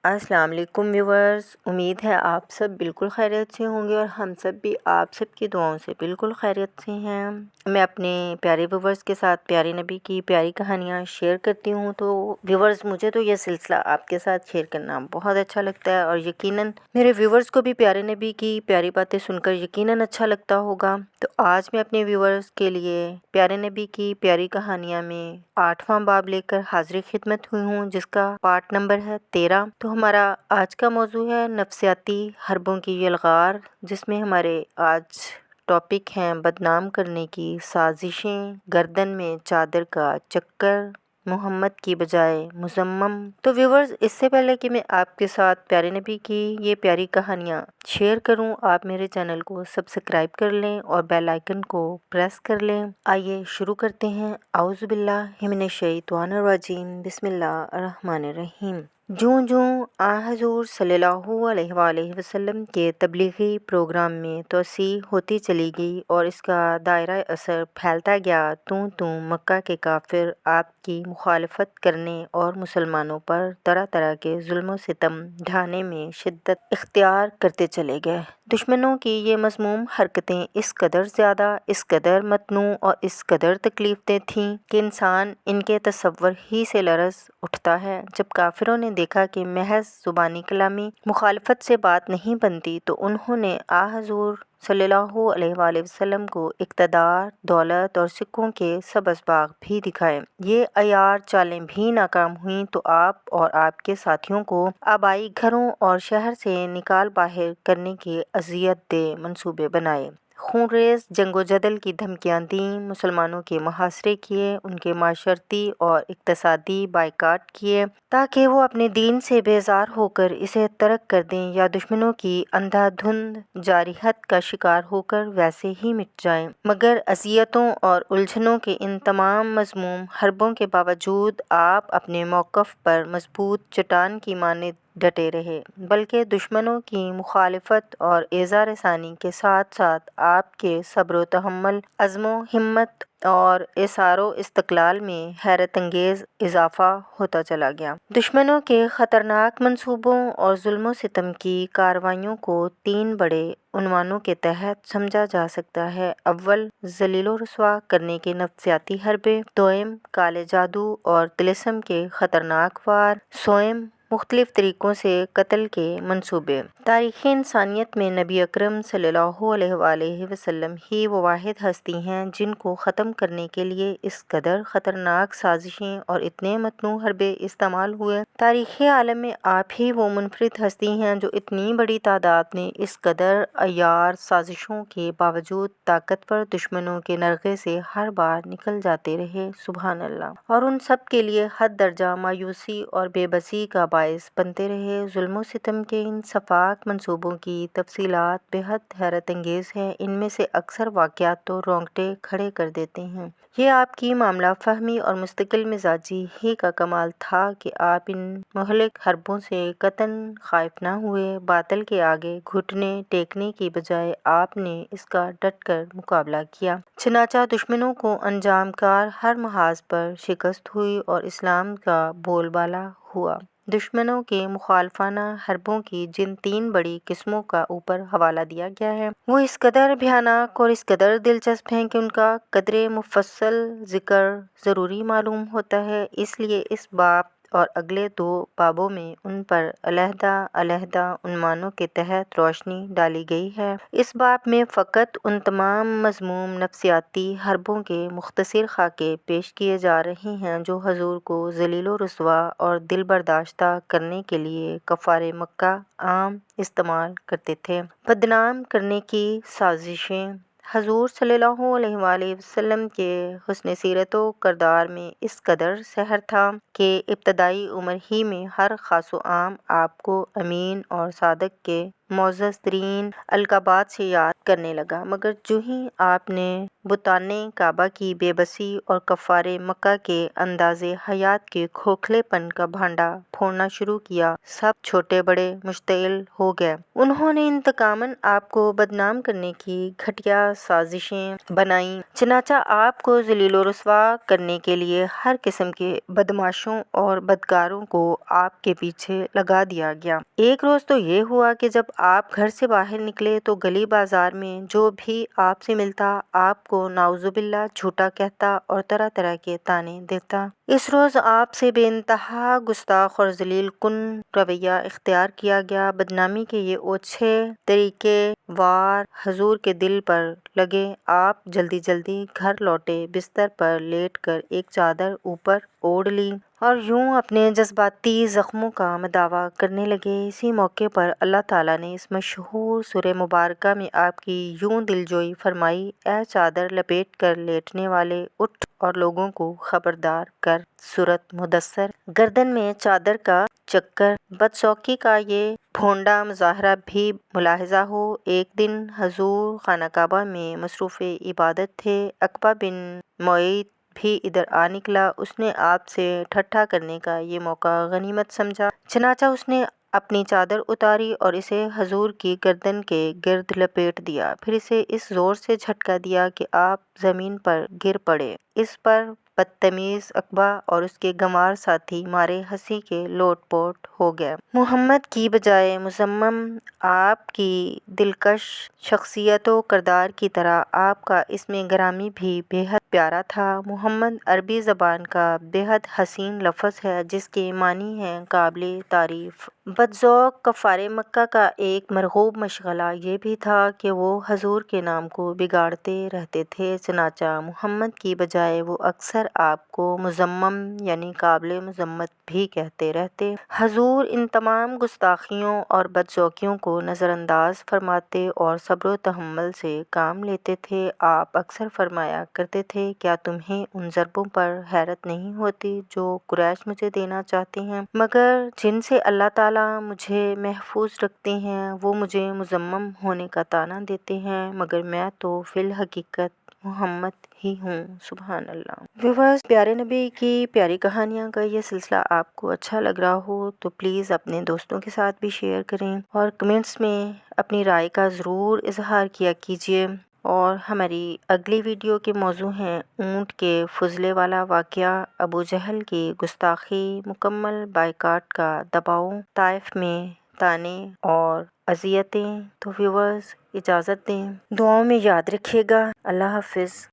السلام علیکم ویورز، امید ہے آپ سب بالکل خیریت سے ہوں گے اور ہم سب بھی آپ سب کی دعاؤں سے بالکل خیریت سے ہیں۔ میں اپنے پیارے ویورز کے ساتھ پیارے نبی کی پیاری کہانیاں شیئر کرتی ہوں۔ تو ویورز، مجھے تو یہ سلسلہ آپ کے ساتھ شیئر کرنا بہت اچھا لگتا ہے اور یقیناً میرے ویورز کو بھی پیارے نبی کی پیاری باتیں سن کر یقیناً اچھا لگتا ہوگا۔ تو آج میں اپنے ویورز کے لیے پیارے نبی کی پیاری کہانیاں میں 8واں باب لے کر حاضر خدمت ہوئی ہوں، جس کا پارٹ نمبر ہے 13۔ تو ہمارا آج کا موضوع ہے نفسیاتی حربوں کی یلغار، جس میں ہمارے آج ٹاپک ہیں بدنام کرنے کی سازشیں، گردن میں چادر کا چکر، محمد کی بجائے مذمم۔ تو ویورز، اس سے پہلے کہ میں آپ کے ساتھ پیارے نبی کی یہ پیاری کہانیاں شیئر کروں، آپ میرے چینل کو سبسکرائب کر لیں اور بیل آئیکن کو پریس کر لیں۔ آئیے شروع کرتے ہیں۔ اعوذ باللہ من الشیطان الرجیم، بسم اللہ الرحمن الرحیم۔ جوں جوں حضور صلی اللہ علیہ وآلہ وسلم کے تبلیغی پروگرام میں توسیع ہوتی چلی گئی اور اس کا دائرہ اثر پھیلتا گیا، توں مکہ کے کافر آپ کی مخالفت کرنے اور مسلمانوں پر طرح طرح کے ظلم و ستم ڈھانے میں شدت اختیار کرتے چلے گئے۔ دشمنوں کی یہ مذموم حرکتیں اس قدر زیادہ، اس قدر متنوع اور اس قدر تکلیف دہ تھیں کہ انسان ان کے تصور ہی سے لرز اٹھتا ہے۔ جب کافروں نے دیکھا کہ محض زبانی کلامی مخالفت سے بات نہیں بنتی، تو انہوں نے حضور صلی اللہ علیہ وآلہ وسلم کو اقتدار، دولت اور سکوں کے سب اسباق بھی دکھائے۔ یہ عیار چالیں بھی ناکام ہوئیں تو آپ اور آپ کے ساتھیوں کو آبائی گھروں اور شہر سے نکال باہر کرنے کے اذیت دہ منصوبے بنائے، خونریز جنگ و جدل کی دھمکیاں دیں، مسلمانوں کے محاصرے کیے، ان کے معاشرتی اور اقتصادی بائیکاٹ کیے تاکہ وہ اپنے دین سے بیزار ہو کر اسے ترک کر دیں یا دشمنوں کی اندھا دھند جارحیت کا شکار ہو کر ویسے ہی مٹ جائیں۔ مگر اذیتوں اور الجھنوں کے ان تمام مذموم حربوں کے باوجود آپ اپنے موقف پر مضبوط چٹان کی مانند ڈٹے رہے، بلکہ دشمنوں کی مخالفت اور ایذا رسانی کے ساتھ ساتھ آپ کے صبر و تحمل، عزم و ہمت اور اصرار و استقلال میں حیرت انگیز اضافہ ہوتا چلا گیا۔ دشمنوں کے خطرناک منصوبوں اور ظلم و ستم کی کارروائیوں کو 3 بڑے عنوانوں کے تحت سمجھا جا سکتا ہے۔ اول، ذلیل و رسوا کرنے کے نفسیاتی حربے۔ دوئم، کالے جادو اور طلسم کے خطرناک وار۔ سوم، مختلف طریقوں سے قتل کے منصوبے۔ تاریخ انسانیت میں نبی اکرم صلی اللہ علیہ وآلہ وسلم ہی وہ واحد ہستی ہیں جن کو ختم کرنے کے لیے اس قدر خطرناک سازشیں اور اتنے متنوع حربے استعمال ہوئے۔ تاریخ عالم میں آپ ہی وہ منفرد ہستی ہیں جو اتنی بڑی تعداد میں اس قدر عیار سازشوں کے باوجود طاقتور دشمنوں کے نرغے سے ہر بار نکل جاتے رہے۔ سبحان اللہ۔ اور ان سب کے لیے حد درجہ مایوسی اور بے بسی کا باعث بنتے رہے۔ ظلم و ستم کے ان سفاک منصوبوں کی تفصیلات بے حد حیرت انگیز ہیں۔ ان میں سے اکثر واقعات تو رونگٹے کھڑے کر دیتے ہیں۔ یہ آپ کی معاملہ فہمی اور مستقل مزاجی ہی کا کمال تھا کہ آپ ان مہلک حربوں سے قطعاً خائف نہ ہوئے۔ باطل کے آگے گھٹنے ٹیکنے کی بجائے آپ نے اس کا ڈٹ کر مقابلہ کیا، چنانچہ دشمنوں کو انجام کار ہر محاذ پر شکست ہوئی اور اسلام کا بول بالا ہوا۔ دشمنوں کے مخالفانہ حربوں کی جن 3 بڑی قسموں کا اوپر حوالہ دیا گیا ہے، وہ اس قدر بھیانک اور اس قدر دلچسپ ہیں کہ ان کا قدرے مفصل ذکر ضروری معلوم ہوتا ہے۔ اس لیے اس باب اور اگلے 2 بابوں میں ان پر علیحدہ علیحدہ عنوانوں کے تحت روشنی ڈالی گئی ہے۔ اس باب میں فقط ان تمام مذموم نفسیاتی حربوں کے مختصر خاکے پیش کیے جا رہے ہیں جو حضور کو ذلیل و رسوا اور دل برداشتہ کرنے کے لیے کفار مکہ عام استعمال کرتے تھے۔ بدنام کرنے کی سازشیں۔ حضور صلی اللہ علیہ وآلہ وسلم کے حسن سیرت و کردار میں اس قدر سحر تھا کہ ابتدائی عمر ہی میں ہر خاص و عام آپ کو امین اور صادق کے معزز ترین القابات سے یاد کرنے لگا، مگر جو ہی آپ نے بتان کعبہ کی بے بسی اور کفار مکہ کے انداز حیات کے کھوکھلے پن کا بھانڈا پھوڑنا شروع کیا، سب چھوٹے بڑے مشتعل ہو گئے۔ انہوں نے انتقاماً آپ کو بدنام کرنے کی گھٹیا سازشیں بنائیں، چنانچہ آپ کو ذلیل و رسوا کرنے کے لیے ہر قسم کے بدمعاشوں اور بدکاروں کو آپ کے پیچھے لگا دیا گیا۔ ایک روز تو یہ ہوا کہ جب آپ گھر سے باہر نکلے تو گلی بازار میں جو بھی آپ سے ملتا آپ کو نعوذ باللہ جھوٹا کہتا اور طرح طرح کے طعنے دیتا۔ اس روز آپ سے بے انتہا گستاخ اور ذلیل کن رویہ اختیار کیا گیا۔ بدنامی کے یہ اوچھے طریقے وار حضور کے دل پر لگے۔ آپ جلدی جلدی گھر لوٹے، بستر پر لیٹ کر ایک چادر اوپر اوڑھ لی اور یوں اپنے جذباتی زخموں کا مداوا کرنے لگے۔ اسی موقع پر اللہ تعالیٰ نے اس مشہور سورہ مبارکہ میں آپ کی یوں دلجوئی فرمائی: اے چادر لپیٹ کر لیٹنے والے، اٹھ اور لوگوں کو خبردار کر۔ سورۃ مدثر۔ گردن میں چادر کا چکر، بدذوقی کا یہ بھونڈا مظاہرہ بھی ملاحظہ ہو۔ ایک دن حضور خانہ کعبہ میں مصروف عبادت تھے۔ عقبہ بن معیط بھی ادھر آ نکلا۔ اس نے آپ سے ٹھٹھا کرنے کا یہ موقع غنیمت سمجھا، چنانچہ اس نے اپنی چادر اتاری اور اسے حضور کی گردن کے گرد لپیٹ دیا، پھر اسے اس زور سے جھٹکا دیا کہ آپ زمین پر گر پڑے۔ اس پر بدتمیز عقبہ اور اس کے گنوار ساتھی مارے ہنسی کے لوٹ پوٹ ہو گئے۔ محمد کی بجائے مصمم، آپ کی دلکش شخصیت و کردار کی طرح آپ کا اسم گرامی بھی بے حد پیارا تھا۔ محمد عربی زبان کا بے حد حسین لفظ ہے جس کے معنی ہیں قابل تعریف۔ بدذوق کفار مکہ کا ایک مرغوب مشغلہ یہ بھی تھا کہ وہ حضور کے نام کو بگاڑتے رہتے تھے، چنانچہ محمد کی بجائے وہ اکثر آپ کو مذمم یعنی قابل مذمت بھی کہتے رہتے۔ حضور ان تمام گستاخیوں اور بدذوقیوں کو نظر انداز فرماتے اور صبر و تحمل سے کام لیتے تھے۔ آپ اکثر فرمایا کرتے تھے: کیا تمہیں ان ضربوں پر حیرت نہیں ہوتی جو قریش مجھے دینا چاہتے ہیں؟ مگر جن سے اللہ تعالیٰ مجھے محفوظ رکھتے ہیں وہ مجھے مذمم ہونے کا طعنہ دیتے ہیں، مگر میں تو فی الحقیقت محمد ہی ہوں۔ سبحان اللہ۔ ویورز، پیارے نبی کی پیاری کہانیاں کا یہ سلسلہ آپ کو اچھا لگ رہا ہو تو پلیز اپنے دوستوں کے ساتھ بھی شیئر کریں اور کمنٹس میں اپنی رائے کا ضرور اظہار کیا کیجیے۔ اور ہماری اگلی ویڈیو کے موضوع ہیں اونٹ کے فضلے والا واقعہ، ابو جہل کی گستاخی، مکمل بائیکاٹ کا دباؤ، طائف میں طعنے اور اذیتیں۔ تو ویورز اجازت دیں، دعاؤں میں یاد رکھیے گا۔ اللہ حافظ۔